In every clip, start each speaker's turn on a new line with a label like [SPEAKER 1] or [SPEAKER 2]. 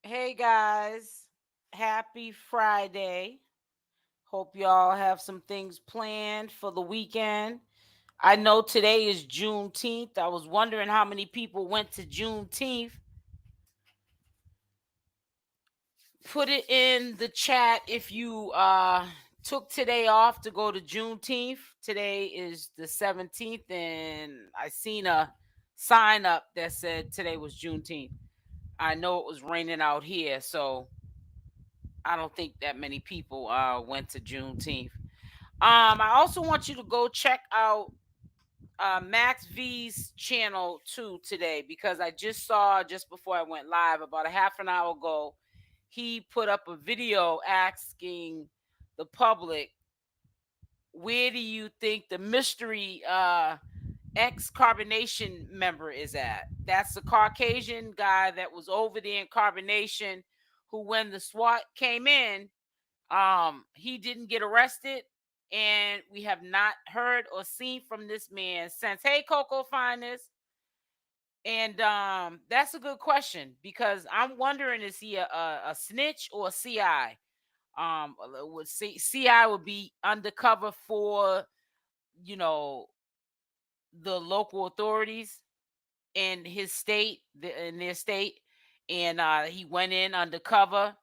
[SPEAKER 1] Hey guys, happy Friday. Hope y'all have some things planned for the weekend. I know today is Juneteenth. I was wondering how many people went to Juneteenth. Put it in the chat if you took today off to go to Juneteenth. Today is the 17th, and I seen a sign up that said today was Juneteenth. I know it was raining out here, so I don't think that many people went to Juneteenth. I also want you to go check out Max V's channel too today, because I just saw just before I went live about a half an hour ago, he put up a video asking the public, where do you think the mystery ex carbonation member is at? That's the Caucasian guy that was over there in carbonation, who when the SWAT came in, he didn't get arrested, and we have not heard or seen from this man since. Hey, Coco Finest. And that's a good question, because I'm wondering, is he a snitch or a CI? Would CI would be undercover for, you know, the local authorities in his state, in their state, and he went in undercover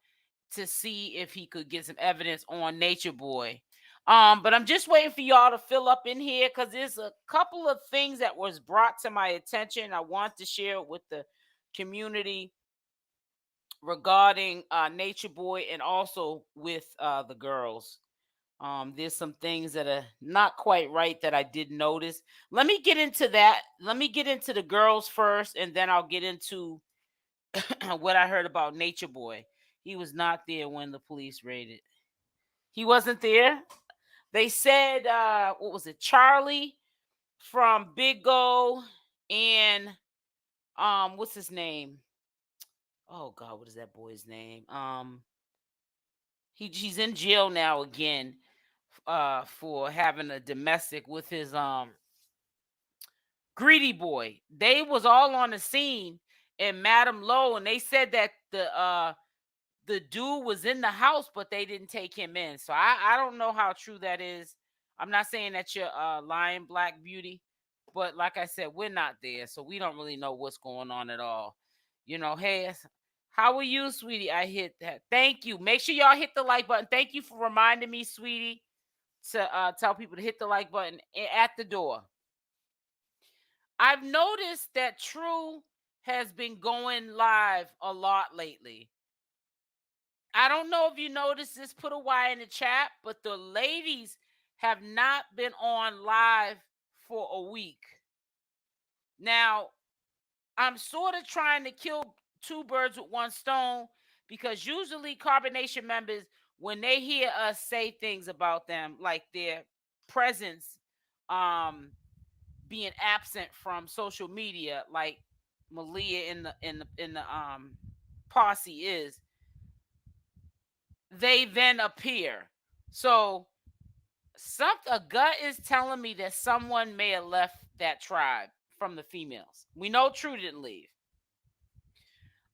[SPEAKER 1] to see if he could get some evidence on Nature Boy. But I'm just waiting for y'all to fill up in here, because there's a couple of things that was brought to my attention. I want to share with the community regarding Nature Boy, and also with the girls. There's some things that are not quite right that I did notice. Let me get into that. Let me get into the girls first, and then I'll get into what I heard about Nature Boy. He was not there when the police raided. He wasn't there. They said, what was it? Charlie from Big O, and what's his name? Oh God, what is that boy's name? He's in jail now again for having a domestic with his greedy boy. They was all on the scene in Madam Low, and they said that the dude was in the house, but they didn't take him in. So I don't know how true that is. I'm not saying that you're lying, Black Beauty, but like I said, we're not there, so we don't really know what's going on at all. Hey, how are you, sweetie? I hit that. Thank you. Make sure y'all hit the like button. Thank you for reminding me, sweetie, to tell people to hit the like button at the door. I've noticed that True has been going live a lot lately. I don't know if you noticed this, put a Y in the chat, but the ladies have not been on live for a week. Now, I'm sort of trying to kill two birds with one stone, because usually Carbonation members, when they hear us say things about them, like their presence being absent from social media, like Malia in the posse is, they then appear. So a gut is telling me that someone may have left that tribe from the females. We know True didn't leave.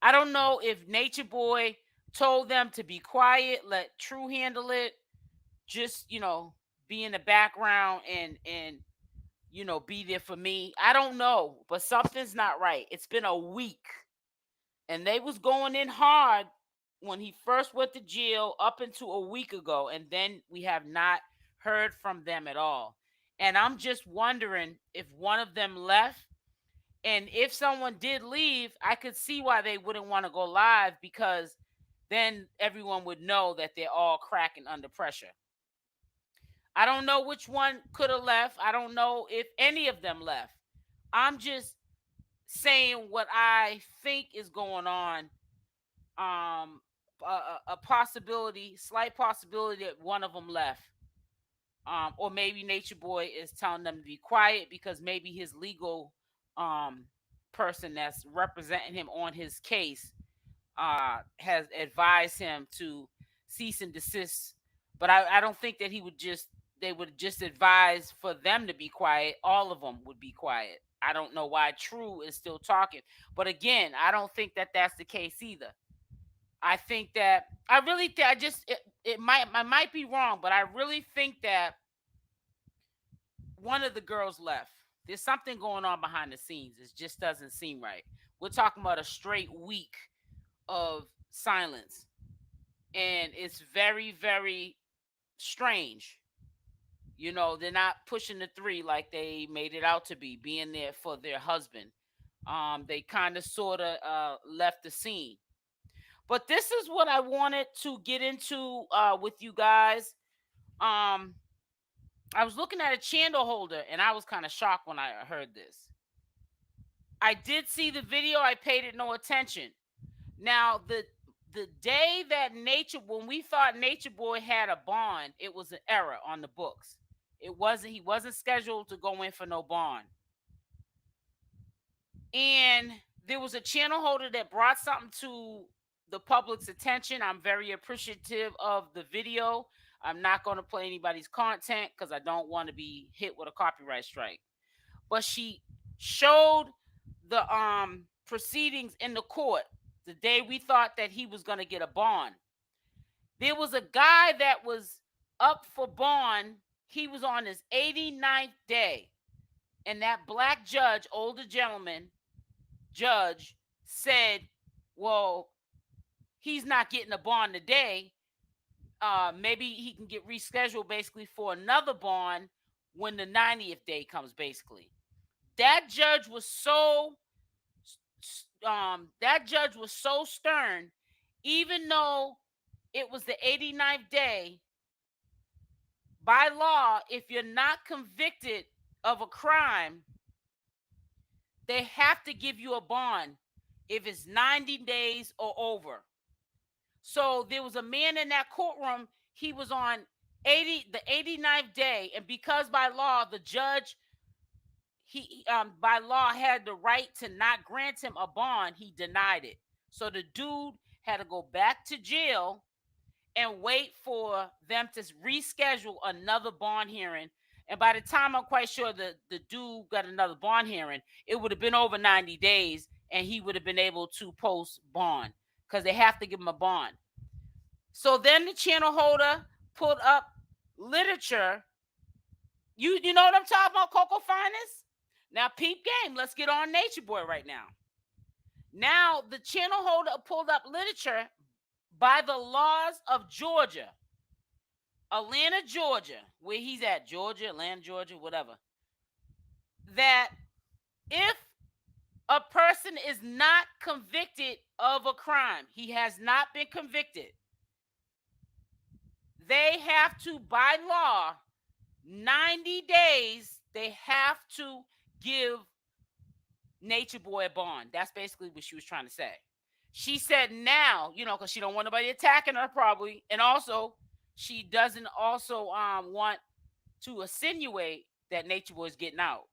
[SPEAKER 1] I don't know if Nature Boy told them to be quiet, let True handle it, just be in the background and be there for me. I don't know, but something's not right. It's been a week, and they was going in hard when he first went to jail up until a week ago, and then we have not heard from them at all. And I'm just wondering if one of them left. And if someone did leave, I could see why they wouldn't want to go live, because then everyone would know that they're all cracking under pressure. I don't know which one could have left. I don't know if any of them left. I'm just saying what I think is going on. A possibility, slight possibility that one of them left. Or maybe Nature Boy is telling them to be quiet, because maybe his legal person that's representing him on his case has advised him to cease and desist. But I don't think that they would just advise for them to be quiet. All of them would be quiet. I don't know why True is still talking. But again, I don't think that that's the case either. I think that I really think I might be wrong, but I really think that one of the girls left. There's something going on behind the scenes. It just doesn't seem right. We're talking about a straight week of silence, and it's very, very strange. You know, they're not pushing the three like they made it out to be, being there for their husband. They kind of sort of left the scene. But this is what I wanted to get into with you guys. Um, I was looking at a candle holder and I was kind of shocked when I heard this. I did see the video, I paid it no attention. Now, the day that when we thought Natureboy had a bond, it was an error on the books. He wasn't scheduled to go in for no bond. And there was a channel holder that brought something to the public's attention. I'm very appreciative of the video. I'm not going to play anybody's content because I don't want to be hit with a copyright strike. But she showed the proceedings in the court the day we thought that he was going to get a bond. There was a guy that was up for bond. He was on his 89th day. And that black judge, older gentleman, judge, said, well, he's not getting a bond today. Maybe he can get rescheduled basically for another bond when the 90th day comes, basically. That judge was so stern, even though it was the 89th day. By law, if you're not convicted of a crime, they have to give you a bond if it's 90 days or over. So there was a man in that courtroom. He was on the 89th day, and because by law the judge by law had the right to not grant him a bond, he denied it. So the dude had to go back to jail and wait for them to reschedule another bond hearing. And by the time I'm quite sure the dude got another bond hearing, it would have been over 90 days and he would have been able to post bond because they have to give him a bond. So then the channel holder put up literature. You know what I'm talking about, Coco Finest? Now, peep game. Let's get on Natureboy right now. Now, the channel holder pulled up literature by the laws of Georgia, Atlanta, Georgia, where he's at, Georgia, Atlanta, Georgia, whatever, that if a person is not convicted of a crime, he has not been convicted, they have to, by law, 90 days, they have to give Natureboy a bond. That's basically what she was trying to say. She said now, because she don't want nobody attacking her probably, and also she doesn't also want to insinuate that Natureboy is getting out.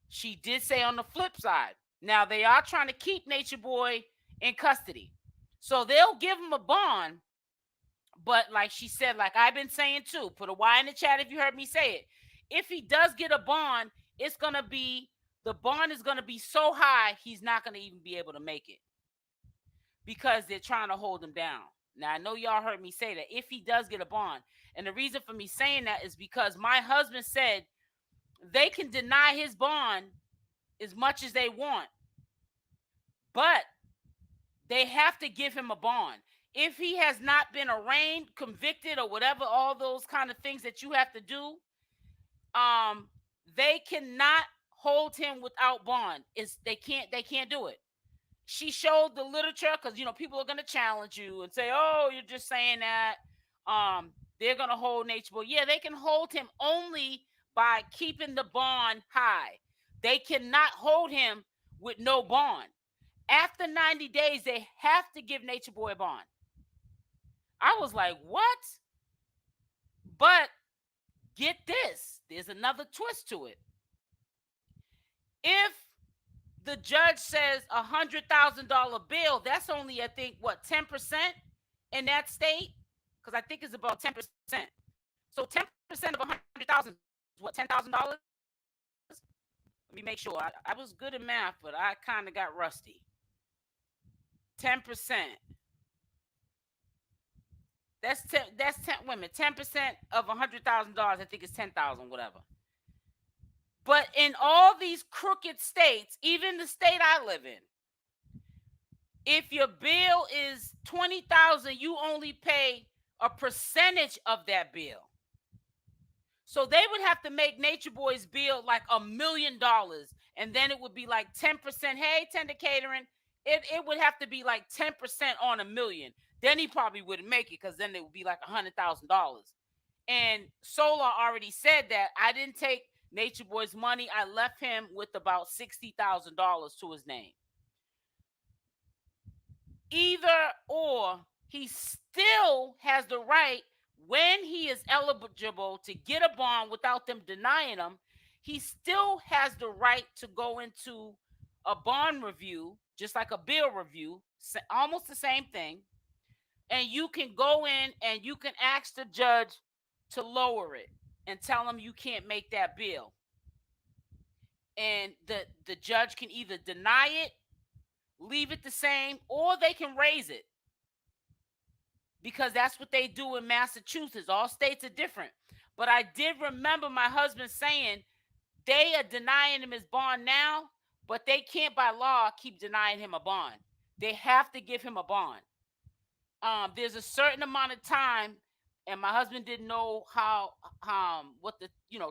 [SPEAKER 1] She did say on the flip side, now they are trying to keep Natureboy in custody, so they'll give him a bond. But like she said, like I've been saying too, put a Y in the chat if you heard me say it. If he does get a bond, the bond is gonna be so high he's not gonna even be able to make it, because they're trying to hold him down. Now, I know y'all heard me say that if he does get a bond. And the reason for me saying that is because my husband said they can deny his bond as much as they want, but they have to give him a bond. If he has not been arraigned, convicted, or whatever, all those kind of things that you have to do, they cannot hold him without bond. They can't do it. She showed the literature because people are going to challenge you and say, oh, you're just saying that. They're going to hold Natureboy. Yeah, they can hold him only by keeping the bond high. They cannot hold him with no bond. After 90 days, they have to give Natureboy a bond. I was like, what? But get this. There's another twist to it. If the judge says $100,000 bill, that's only, I think, 10% in that state? Because I think it's about 10%. So 10% of $100,000 is what, $10,000? Let me make sure. I was good at math, but I kind of got rusty. 10%. That's 10 women. 10% of $100,000. I think it's 10,000, whatever. But in all these crooked states, even the state I live in, if your bill is 20,000, you only pay a percentage of that bill. So they would have to make Natureboy's bill like $1 million, and then it would be like 10%. Hey, Tender Catering, it would have to be like 10% on $1 million. Then he probably wouldn't make it, because then it would be like $100,000. And Solar already said that I didn't take Natureboy's money. I left him with about $60,000 to his name. Either or, he still has the right, when he is eligible to get a bond without them denying him, he still has the right to go into a bond review, just like a bill review, almost the same thing. And you can go in and you can ask the judge to lower it and tell him you can't make that bill. And the judge can either deny it, leave it the same, or they can raise it. Because that's what they do in Massachusetts. All states are different. But I did remember my husband saying they are denying him his bond now, but they can't by law keep denying him a bond. They have to give him a bond. There's a certain amount of time, and my husband didn't know how what the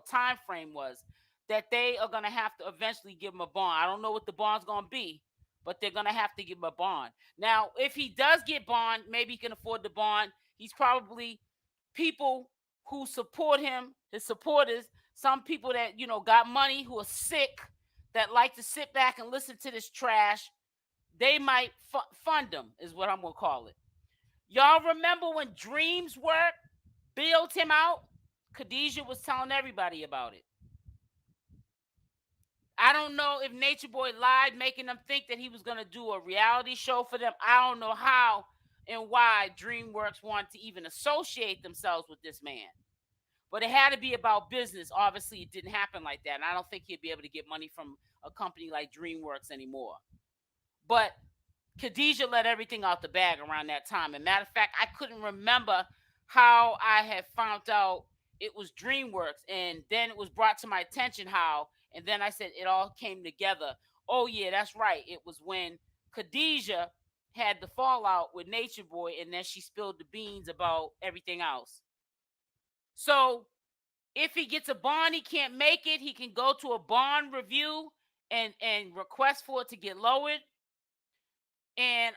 [SPEAKER 1] time frame was, that they are gonna have to eventually give him a bond. I don't know what the bond's gonna be, but they're gonna have to give him a bond. Now, if he does get bond, maybe he can afford the bond. He's probably people who support him, his supporters, some people that got money, who are sick, that like to sit back and listen to this trash. They might fund him, is what I'm gonna call it. Y'all remember when DreamsWorks bailed him out? Khadijah was telling everybody about it. I don't know if Natureboy lied, making them think that he was going to do a reality show for them. I don't know how and why DreamsWorks wanted to even associate themselves with this man. But it had to be about business. Obviously, it didn't happen like that. And I don't think he'd be able to get money from a company like DreamsWorks anymore. But Khadijah let everything out the bag around that time. And matter of fact, I couldn't remember how I had found out it was DreamsWorks. And then it was brought to my attention how, and then I said it all came together. Oh, yeah, that's right. It was when Khadijah had the fallout with Natureboy, and then she spilled the beans about everything else. So if he gets a bond, he can't make it. He can go to a bond review and request for it to get lowered. And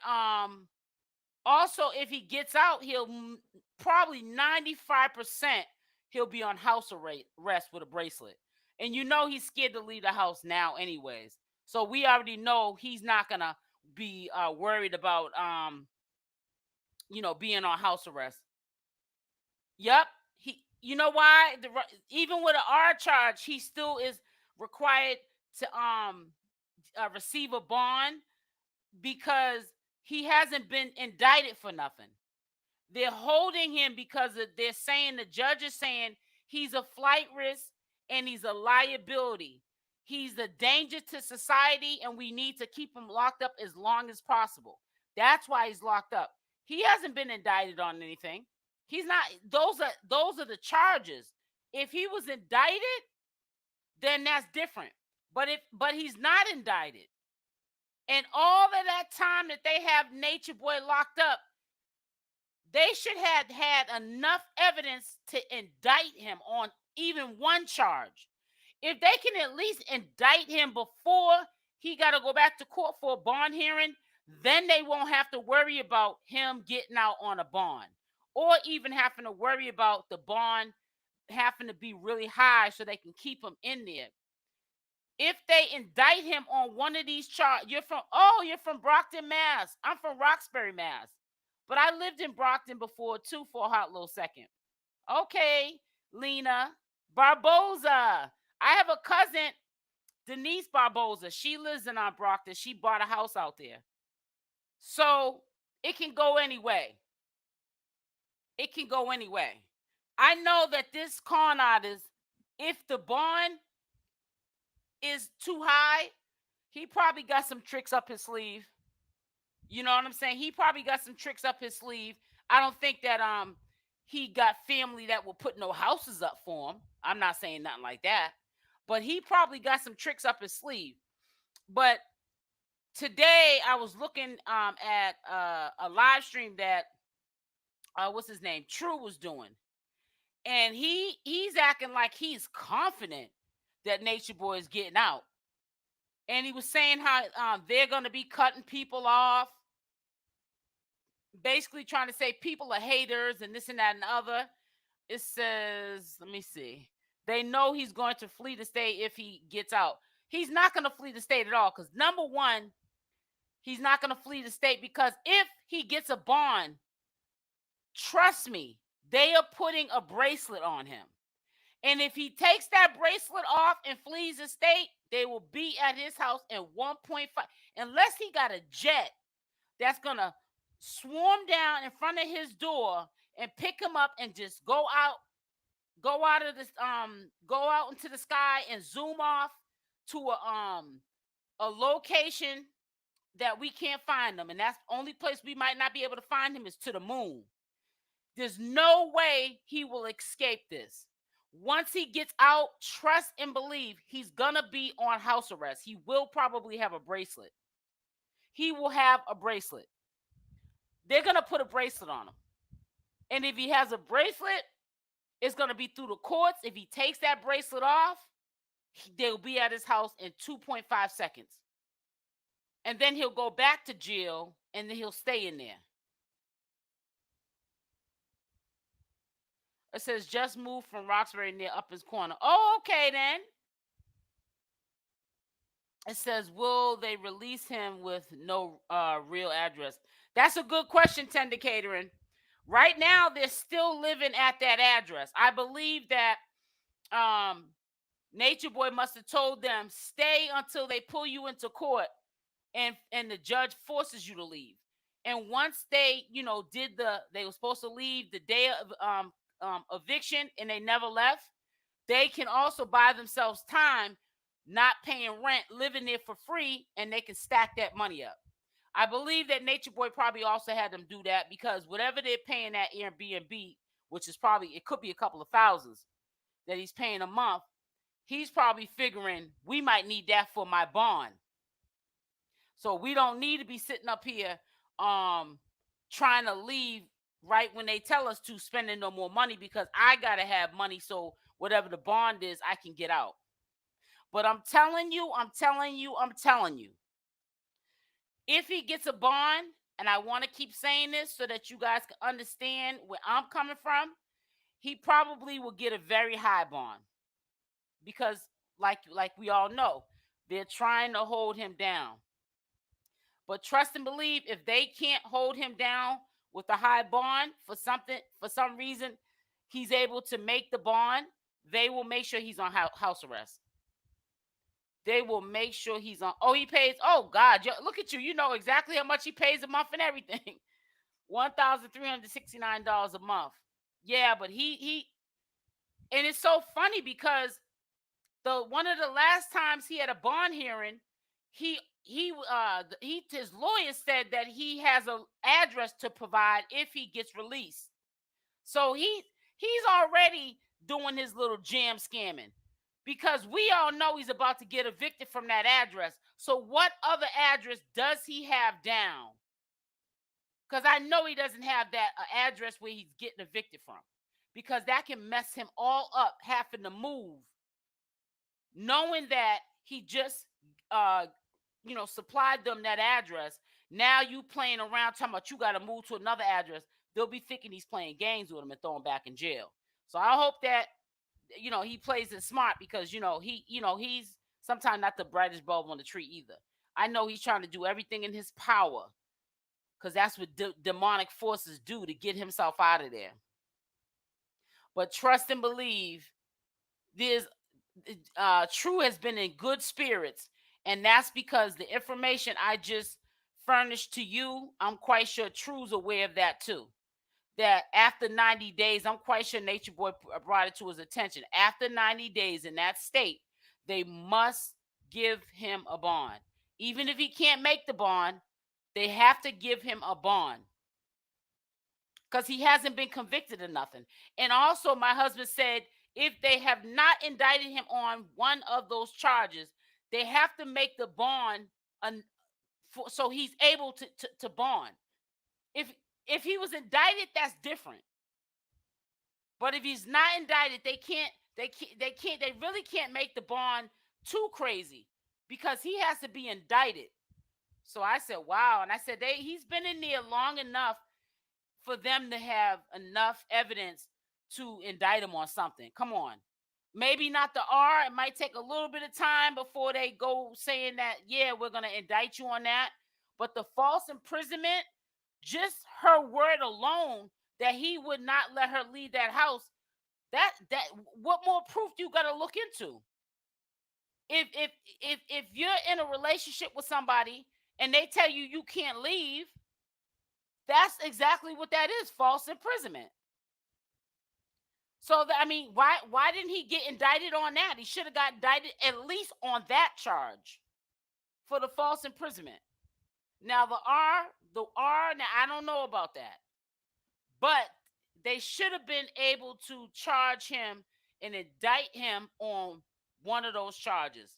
[SPEAKER 1] also, if he gets out, he'll probably 95% he'll be on house arrest with a bracelet. And he's scared to leave the house now anyways. So we already know he's not going to be worried about being on house arrest. Yep. You know why? Even with an R charge, he still is required to receive a bond, because he hasn't been indicted for nothing. They're holding him because they're saying, the judge is saying he's a flight risk and he's a liability. He's a danger to society, and we need to keep him locked up as long as possible. That's why he's locked up. He hasn't been indicted on anything. He's not. Those are the charges. If he was indicted, then that's different. But he's not indicted. And all of that time that they have Natureboy locked up, they should have had enough evidence to indict him on even one charge. If they can at least indict him before he got to go back to court for a bond hearing, then they won't have to worry about him getting out on a bond, or even having to worry about the bond having to be really high so they can keep him in there. If they indict him on one of these charges, you're from Brockton, Mass. I'm from Roxbury, Mass. But I lived in Brockton before too for a hot little second. Okay, Lena Barboza. I have a cousin, Denise Barboza. She lives in Brockton. She bought a house out there. So it can go any way. It can go any way. I know that this con artist, if the bond is too high, he probably got some tricks up his sleeve. You know what I'm saying? He probably got some tricks up his sleeve. I don't think that he got family that will put no houses up for him. I'm not saying nothing like that, but he probably got some tricks up his sleeve. But today I was looking at a live stream that what's his name, True, was doing, and he's acting like he's confident that Nature Boy is getting out, and he was saying how they're gonna be cutting people off, basically trying to say people are haters and this and that and the other. It says, let me see. They know he's going to flee the state if he gets out. He's not going to flee the state at all because, number one, he's not going to flee the state because if he gets a bond, trust me, they are putting a bracelet on him. And if he takes that bracelet off and flees the state, they will be at his house in 1.5. Unless he got a jet that's going to swarm down in front of his door and pick him up and just go out of this go out into the sky and zoom off to a location that we can't find him, and that's the only place we might not be able to find him is to the moon. There's no way he will escape this. Once he gets out, trust and believe he's gonna be on house arrest. He will probably have a bracelet. He will have a bracelet. They're gonna put a bracelet on him. And if he has a bracelet, it's going to be through the courts. If he takes that bracelet off, they'll be at his house in 2.5 seconds. And then he'll go back to jail and then he'll stay in there. It says just moved from Roxbury near Upper's Corner. Oh, okay then. It says, will they release him with no real address? That's a good question, Tender Catering. Right now, they're still living at that address. I believe that Nature Boy must have told them, stay until they pull you into court and the judge forces you to leave. And once they, they were supposed to leave the day of eviction and they never left, they can also buy themselves time, not paying rent, living there for free, and they can stack that money up. I believe that Nature Boy probably also had them do that because whatever they're paying at Airbnb, which is probably, it could be a couple of thousands that he's paying a month, he's probably figuring we might need that for my bond. So we don't need to be sitting up here trying to leave right when they tell us to, spending no more money because I got to have money so whatever the bond is, I can get out. But I'm telling you, if he gets a bond, and I want to keep saying this so that you guys can understand where I'm coming from, he probably will get a very high bond because, like we all know, they're trying to hold him down. But trust and believe, if they can't hold him down with a high bond for some reason, he's able to make the bond, they will make sure he's on house arrest. They will make sure he's on. Oh, he pays. Oh, God. Look at you. You know exactly how much he pays a month and everything. $1,369 a month. Yeah, but he and it's so funny because one of the last times he had a bond hearing, his lawyer said that he has an address to provide if he gets released. So he's already doing his little jam scamming. Because we all know he's about to get evicted from that address. So what other address does he have down? Because I know he doesn't have that address where he's getting evicted from. Because that can mess him all up, having to move. Knowing that he just, supplied them that address. Now you playing around talking about you got to move to another address. They'll be thinking he's playing games with him and throwing him back in jail. So I hope that he plays it smart because, he's sometimes not the brightest bulb on the tree either. I know he's trying to do everything in his power because that's what demonic forces do to get himself out of there. But trust and believe, True has been in good spirits, and that's because the information I just furnished to you, I'm quite sure True's aware of that too. That after 90 days, I'm quite sure Nature Boy brought it to his attention. After 90 days in that state, they must give him a bond. Even if he can't make the bond, they have to give him a bond. because he hasn't been convicted of nothing. And also, my husband said if they have not indicted him on one of those charges, they have to make the bond so he's able to bond. If he was indicted, that's different. But if he's not indicted, they really can't make the bond too crazy because he has to be indicted. So I said, wow. And I said, he's been in there long enough for them to have enough evidence to indict him on something. Come on. Maybe not the R. It might take a little bit of time before they go saying that, yeah, we're going to indict you on that. But the false imprisonment, just her word alone that he would not let her leave that house, that what more proof do you got to look into? If you're in a relationship with somebody and they tell you you can't leave, that's exactly what that is, false imprisonment. So I mean, why didn't he get indicted on that? He should have got indicted at least on that charge for the false imprisonment. Now the R, now I don't know about that. But they should have been able to charge him and indict him on one of those charges.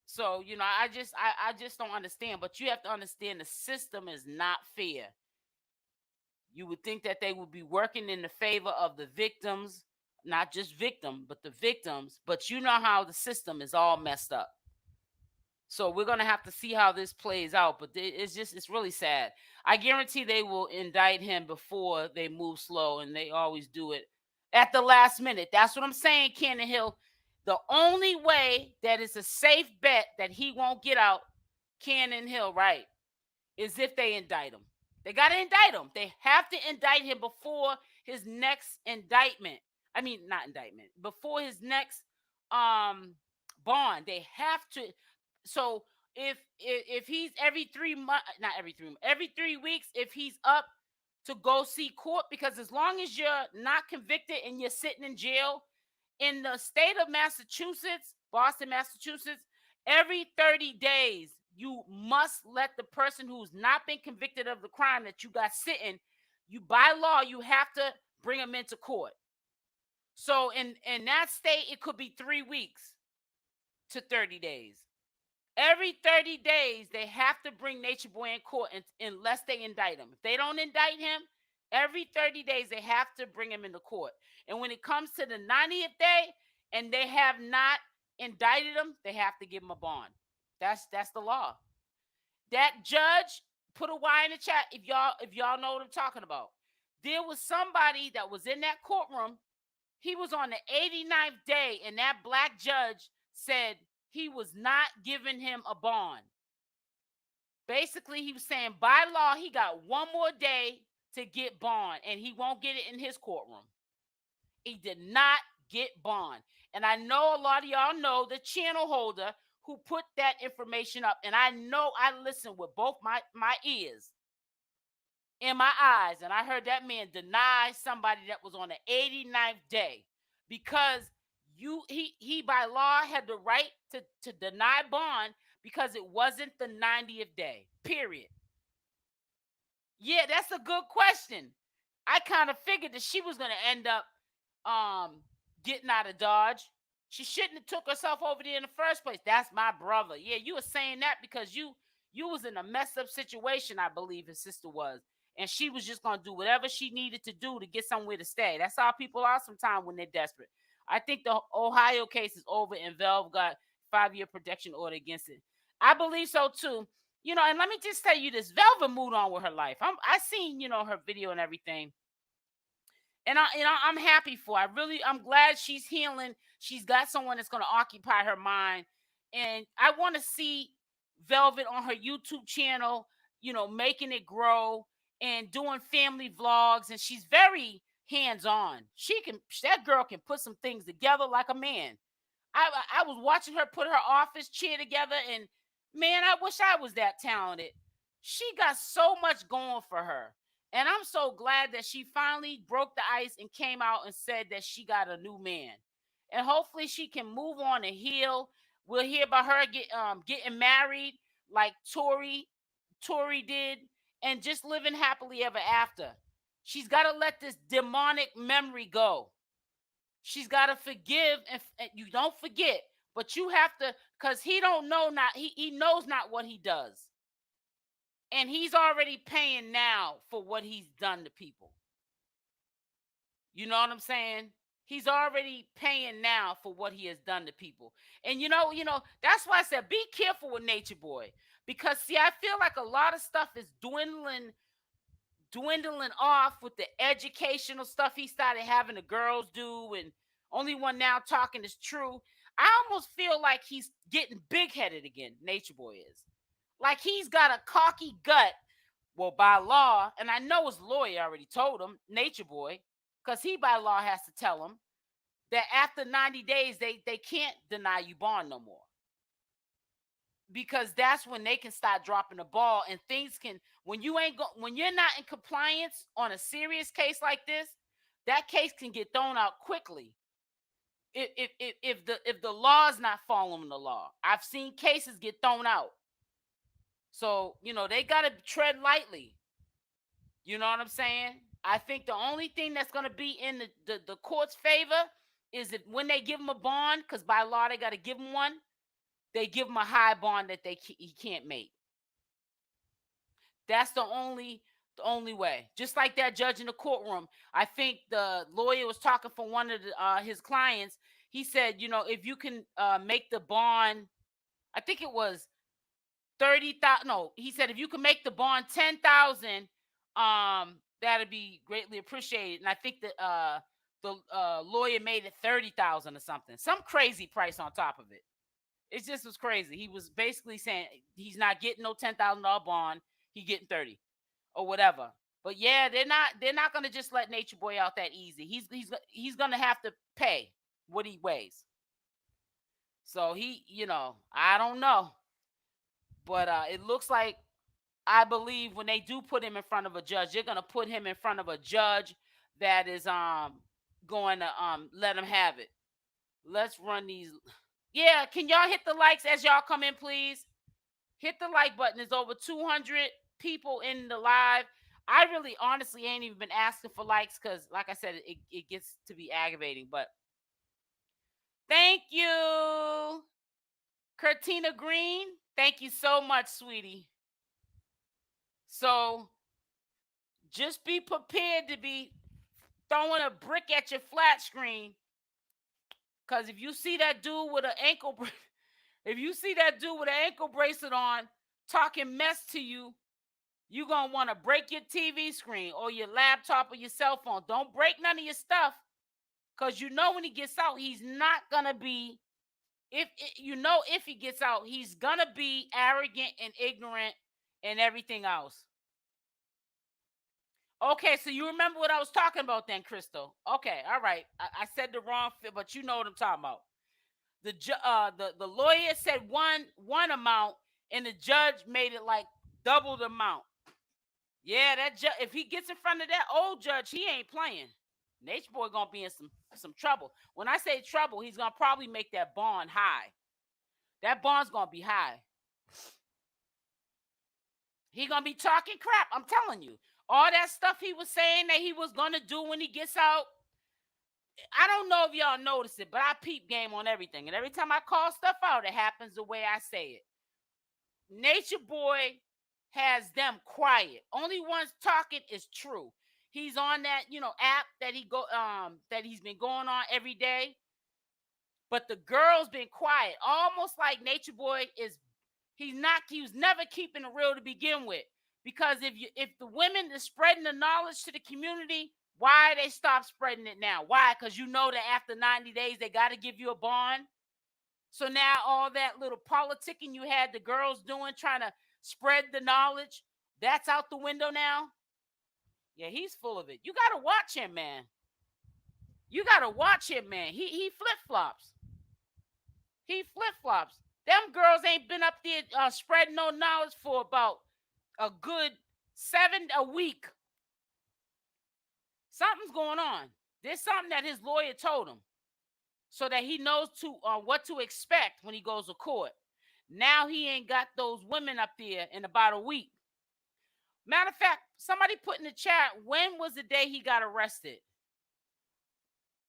[SPEAKER 1] So, I just don't understand. But you have to understand the system is not fair. You would think that they would be working in the favor of the victims, not just victim, but the victims. But you know how the system is all messed up. So we're going to have to see how this plays out. But it's really sad. I guarantee they will indict him before they move slow, and they always do it at the last minute. That's what I'm saying, Cannon Hill. The only way that it's a safe bet that he won't get out, Cannon Hill, right, is if they indict him. They got to indict him. They have to indict him before his next indictment. I mean, not indictment. Before his next bond. They have to. So if he's every 3 months, not every 3 months, every 3 weeks, if he's up to go see court, because as long as you're not convicted and you're sitting in jail in the state of Massachusetts, Boston, Massachusetts, every 30 days, you must let the person who's not been convicted of the crime that you got sitting, by law, you have to bring them into court. So in that state, it could be 3 weeks to 30 days. Every 30 days, they have to bring Natureboy in court unless they indict him. If they don't indict him, every 30 days, they have to bring him into court. And when it comes to the 90th day and they have not indicted him, they have to give him a bond. That's the law. That judge, put a Y in the chat if y'all know what I'm talking about. There was somebody that was in that courtroom. He was on the 89th day, and that black judge said he was not giving him a bond. Basically, he was saying by law, he got one more day to get bond, and he won't get it in his courtroom. He did not get bond. And I know a lot of y'all know the channel holder who put that information up. And I know I listened with both my ears and my eyes. And I heard that man deny somebody that was on the 89th day because he by law had the right to deny bond because it wasn't the 90th day, period. Yeah, that's a good question. I kind of figured that she was going to end up getting out of Dodge. She shouldn't have took herself over there in the first place. That's my brother. Yeah, you were saying that because you was in a messed up situation, I believe his sister was. And she was just going to do whatever she needed to do to get somewhere to stay. That's how people are sometimes when they're desperate. I think the Ohio case is over and Velv got 5-year protection order against it. I believe so too. And let me just tell you this. Velva moved on with her life. I seen, her video and everything. And I'm happy for her. I'm glad she's healing. She's got someone that's going to occupy her mind. And I want to see Velvet on her YouTube channel, making it grow and doing family vlogs. And she's very hands-on. That girl can put some things together like a man. I was watching her put her office chair together, and man, I wish I was that talented. She got so much going for her. And I'm so glad that she finally broke the ice and came out and said that she got a new man. And hopefully she can move on and heal. We'll hear about her getting married like Tori did and just living happily ever after. She's got to let this demonic memory go. She's got to forgive, and you don't forget, but you have to, because he don't know not, he knows not what he does. And he's already paying now for what he's done to people. You know what I'm saying? He's already paying now for what he has done to people. And that's why I said be careful with Natureboy. Because see, I feel like a lot of stuff is dwindling off with the educational stuff he started having the girls do, and only one now talking is true. I almost feel like he's getting big-headed again. Natureboy is. Like he's got a cocky gut. Well, by law, and I know his lawyer already told him, Natureboy, because he by law has to tell him that after 90 days they can't deny you bond no more. Because that's when they can start dropping the ball, and things can, when you're not in compliance on a serious case like this, that case can get thrown out quickly. If the law is not following the law, I've seen cases get thrown out. So they gotta tread lightly. You know what I'm saying? I think the only thing that's gonna be in the court's favor is that when they give him a bond, because by law they got to give him one. They give him a high bond that he can't make. That's the only way. Just like that judge in the courtroom, I think the lawyer was talking for one of his clients. He said, if you can make the bond, I think it was 30,000. No, he said if you can make the bond 10,000, that'd be greatly appreciated. And I think that the lawyer made it 30,000 or something, some crazy price on top of it. It just was crazy. He was basically saying he's not getting no $10,000 bond. He getting 30 or whatever. But yeah, they're not gonna just let Natureboy out that easy. He's gonna have to pay what he weighs. So I don't know, but it looks like, I believe when they do put him in front of a judge, they're gonna put him in front of a judge that is going to let him have it. Let's run these. Yeah, can y'all hit the likes as y'all come in, please? Hit the like button. There's over 200 people in the live. I really, honestly, ain't even been asking for likes because, like I said, it gets to be aggravating. But thank you, Curtina Green. Thank you so much, sweetie. So just be prepared to be throwing a brick at your flat screen. Because if you see that dude with an ankle bracelet on talking mess to you, you're going to want to break your TV screen or your laptop or your cell phone. Don't break none of your stuff, because when he gets out, he's not going to be, if he gets out, he's going to be arrogant and ignorant and everything else. Okay, so you remember what I was talking about then, Crystal. Okay, all right. I said the wrong, but you know what I'm talking about. The lawyer said one amount, and the judge made it like double the amount. Yeah, that if he gets in front of that old judge, he ain't playing. Natureboy gonna be in some trouble. When I say trouble, he's gonna probably make that bond high. That bond's gonna be high. He gonna be talking crap. I'm telling you, all that stuff he was saying that he was gonna do when he gets out. I don't know if y'all notice it, but I peep game on everything, and every time I call stuff out, it happens the way I say it. Natureboy has them quiet. Only one's talking is True. He's on that app that he's been going on every day. But the girl's been quiet, almost like Natureboy he was never keeping it real to begin with. Because if the women is spreading the knowledge to the community, why they stop spreading it now? Why? Because that after 90 days they got to give you a bond. So now all that little politicking you had the girls doing, trying to spread the knowledge, that's out the window now. Yeah, he's full of it. You got to watch him, man. You got to watch him, man. He flip-flops. He flip-flops. Them girls ain't been up there spreading no knowledge for about a good 7 a week. Something's going on. There's something that his lawyer told him, so that he knows what to expect when he goes to court. Now he ain't got those women up there in about a week. Matter of fact, somebody put in the chat, when was the day he got arrested?